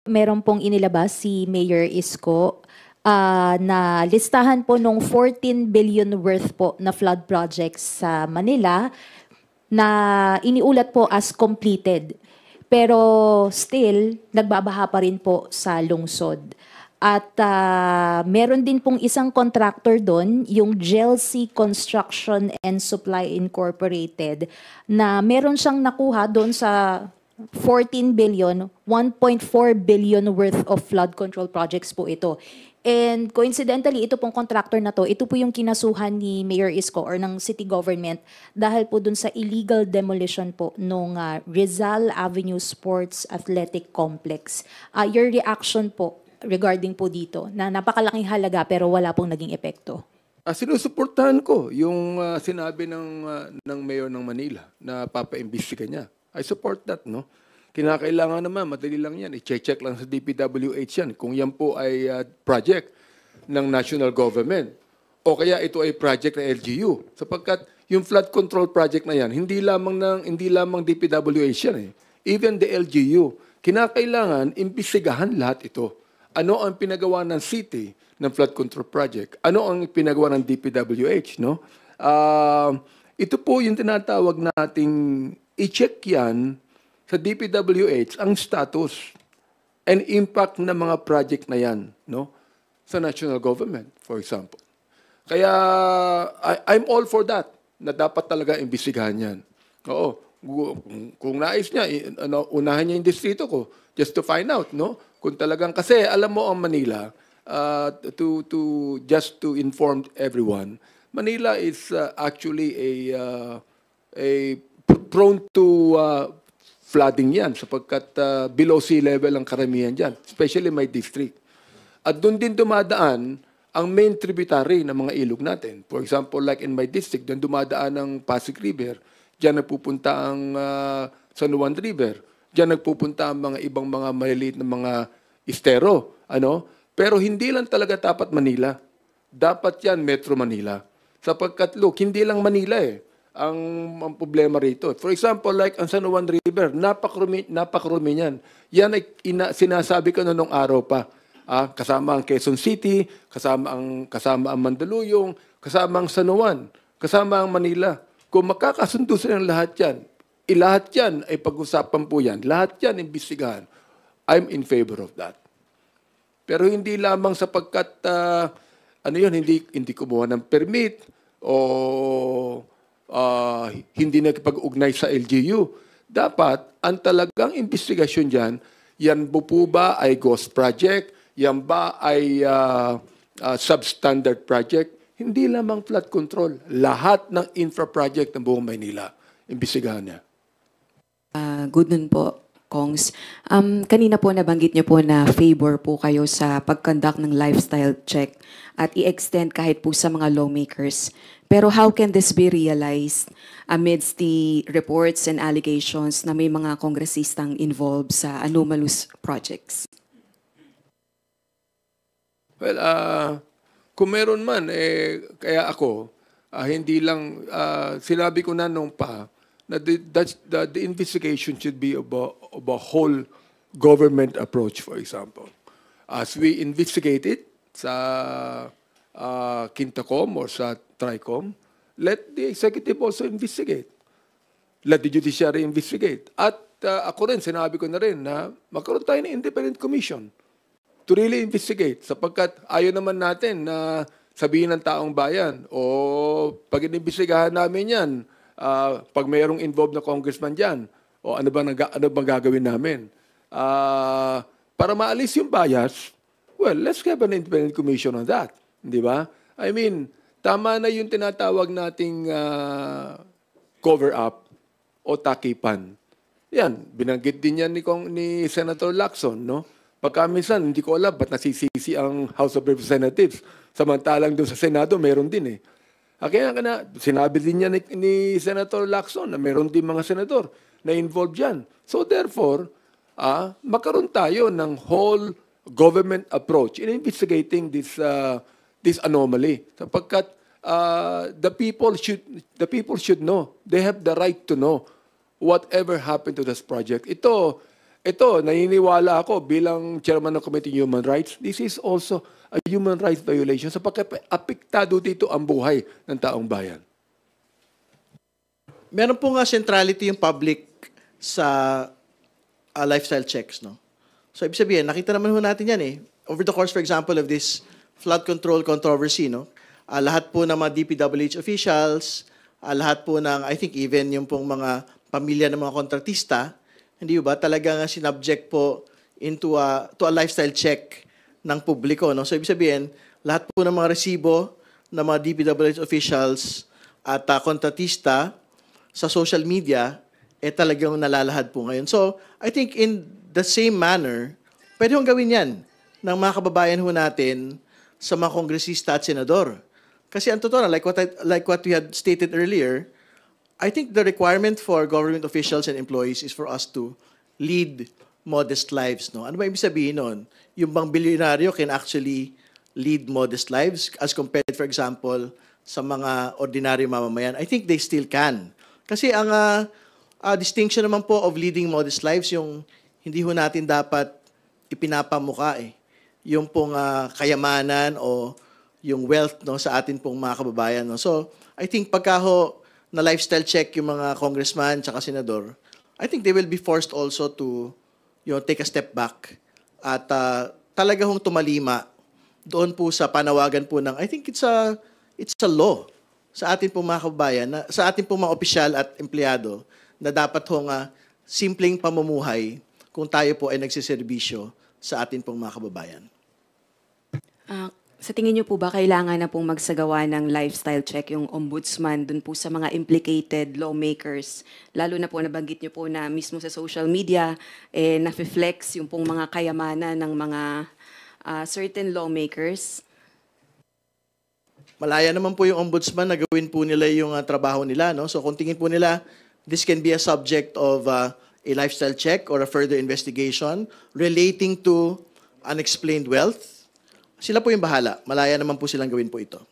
meron pong inilabas si Mayor Isko na listahan po nung 14 billion worth po na flood projects sa Manila na iniulat po as completed. Pero still, nagbabaha pa rin po sa lungsod. At meron din pong isang contractor doon, yung GELC Construction and Supply Incorporated, na meron siyang nakuha doon sa 14 billion, 1.4 billion worth of flood control projects po ito. And coincidentally, ito pong contractor na to, ito po yung kinasuhan ni Mayor Isko or ng city government dahil po dun sa illegal demolition po nung Rizal Avenue Sports Athletic Complex. Your reaction po regarding po dito na napakalaking halaga pero wala pong naging epekto? Sinusuportahan ko yung sinabi ng Mayor ng Manila na papaimbestiga niya. I support that, no? Kinakailangan naman, madali lang yan. I-check lang sa DPWH yan kung yan po ay project ng national government. O kaya ito ay project ng LGU. Sapagkat yung flood control project na yan, hindi lamang DPWH yan eh. Even the LGU. Kinakailangan, imbestigahan lahat ito. Ano ang pinagawa ng city ng flood control project? Ano ang pinagawa ng DPWH, no? Ito po yung tinatawag nating i-check yan sa DPWH ang status and impact ng mga project na yan, no? Sa national government, for example. Kaya I'm all for that, na dapat talaga imbestigahan yan. Oo, kung nais niya, unahan niya yung distrito ko just to find out, no? Kung talagang, kasi alam mo ang Manila, just to inform everyone, Manila is actually a prone to flooding yan sapagkat below sea level ang karamihan dyan, especially my district. At doon din dumadaan ang main tributary ng mga ilog natin. For example, like in my district, doon dumadaan ang Pasig River, dyan nagpupunta ang San Juan River, dyan nagpupunta ang mga ibang mga maliliit na mga estero. Pero hindi lang talaga dapat Manila. Dapat yan Metro Manila. Sapagkat look, hindi lang Manila ang problema rito. For example, like ang San Juan River, napakarumi niyan. Yan ay sinasabi ko noong araw pa. Kasama ang Quezon City, kasama ang Mandaluyong, kasama ang San Juan, kasama ang Manila. Kung makakasundo silang lahat yan, lahat yan ay pag-usapan po yan. Lahat yan imbestigahan. I'm in favor of that. Pero hindi lamang sapagkat hindi kumuha ng permit o hindi nakipag-ugnay sa LGU. Dapat, ang talagang investigasyon dyan, yan po ba ay ghost project? Yan ba ay substandard project? Hindi lamang flood control. Lahat ng infra project ng buong Maynila, imbestigahan niya. Good nun po, Kongs. Kanina po nabanggit niyo po na favor po kayo sa pag-conduct ng lifestyle check at i-extend kahit po sa mga lawmakers. Pero how can this be realized amidst the reports and allegations na may mga kongresistang involved sa anomalous projects? Well, kung meron man, kaya ako, hindi lang, sinabi ko na nung pa, na the investigation should be of a whole government approach, for example. As we investigate it sa Quintacom or sa Tricom, let the executive also investigate. Let the judiciary investigate. At ako rin, sinabi ko na rin na magkaroon tayo ng independent commission to really investigate. Sapagkat ayaw naman natin na sabihin ng taong bayan, o pag inimbestigahan namin yan, pag mayroong involved na congressman dyan, o ano bang gagawin namin? Para maalis yung bias, well, let's have an independent commission on that. Di ba? I mean, tama na yung tinatawag nating cover-up o takipan. Yan, binanggit din yan ni Senator Lacson, no? Pagka minsan, hindi ko alam ba't nasisisi ang House of Representatives. Samantalang doon sa Senado, meron din eh. Kaya sinabi din niya ni Senator Lacson na meron din mga senador na involved dyan. So therefore, magkaroon tayo ng whole government approach in investigating this anomaly. Sapagkat the people should know. They have the right to know whatever happened to this project. Ito ito, naniniwala ako bilang chairman ng Committee on Human Rights, this is also a human rights violation sapagkat apektado dito ang buhay ng taong bayan. Meron po nga centrality yung public sa lifestyle checks, no? So, ibig sabihin, nakita naman ho natin yan eh. Over the course, for example, of this flood control controversy, no? Lahat po ng mga DPWH officials, lahat po ng, I think even yung pong mga pamilya ng mga kontratista, hindi ba, talagang sinubject po to a lifestyle check ng publiko, no? So, ibig sabihin, lahat po ng mga resibo ng mga DPWH officials at kontratista sa social media, talagang nalalahad po ngayon. So, I think in the same manner, pwede hong gawin yan ng mga kababayan ho natin sa mga kongresista at senador. Kasi ang totoo na, like what we had stated earlier, I think the requirement for government officials and employees is for us to lead modest lives. No? Ano ba ibig sabihin nun? Yung bang bilyonaryo can actually lead modest lives as compared, for example, sa mga ordinary mamamayan? I think they still can. Kasi ang distinction naman po of leading modest lives, yung hindi ho natin dapat ipinapamuka eh. Yung pong kayamanan o yung wealth, no, sa atin pong mga kababayan. No? So, I think pagka ho na lifestyle check yung mga congressman tsaka senador, I think they will be forced also to take a step back at talaga hong tumalima doon po sa panawagan po ng, I think it's a law sa atin pong mga kababayan, sa atin pong mga opisyal at empleyado na dapat hong simpleng pamumuhay kung tayo po ay nagsiservisyo sa atin pong mga kababayan. Sa tingin niyo po ba kailangan na pong magsagawa ng lifestyle check yung ombudsman dun po sa mga implicated lawmakers? Lalo na po nabanggit niyo po na mismo sa social media, na-flex yung pong mga kayamanan ng mga certain lawmakers. Malaya naman po yung ombudsman na gawin po nila yung trabaho nila. No? So kung tingin po nila, this can be a subject of a lifestyle check or a further investigation relating to unexplained wealth, sila po yung bahala. Malaya naman po silang gawin po ito.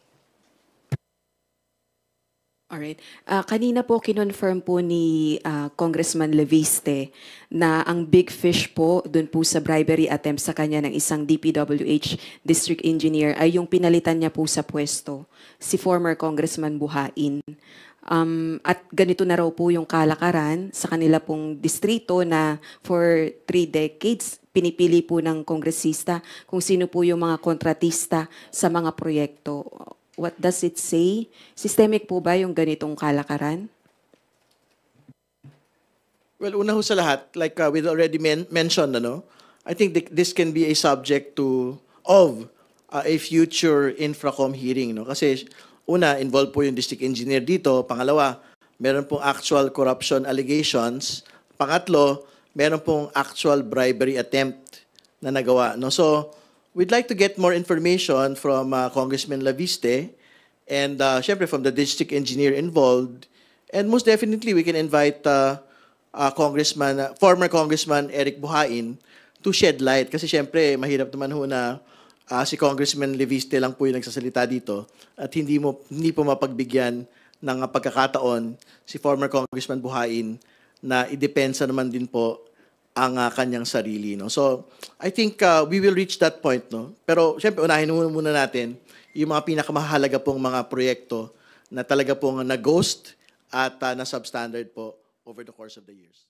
Alright. Kanina po kinonfirm po ni Congressman Leviste na ang big fish po dun po sa bribery attempt sa kanya ng isang DPWH district engineer ay yung pinalitan niya po sa pwesto, si former Congressman Buhain. At ganito na raw po yung kalakaran sa kanila pong distrito na for 3 decades pinipili po ng kongresista kung sino po yung mga kontratista sa mga proyekto. What does it say? Systemic po ba yung ganitong kalakaran? Well, una ho sa lahat, like we already mentioned, I think this can be a subject of a future Infracom hearing. No? Kasi una, involved po yung district engineer dito. Pangalawa, meron pong actual corruption allegations. Pangatlo, meron pong actual bribery attempt na nagawa. No? So, we'd like to get more information from Congressman Leviste and syempre from the district engineer involved. And most definitely, we can invite former Congressman Eric Buhain to shed light. Kasi syempre, mahirap naman ho na si Congressman Leviste lang po yung nagsasalita dito at hindi po mapagbigyan ng pagkakataon si former Congressman Buhain na idepensa naman din po ang kanyang sarili. No? So, I think we will reach that point. No? Pero, syempre, unahin muna natin yung mga pinakamahalaga pong mga proyekto na talaga pong na-ghost at na-substandard po over the course of the years.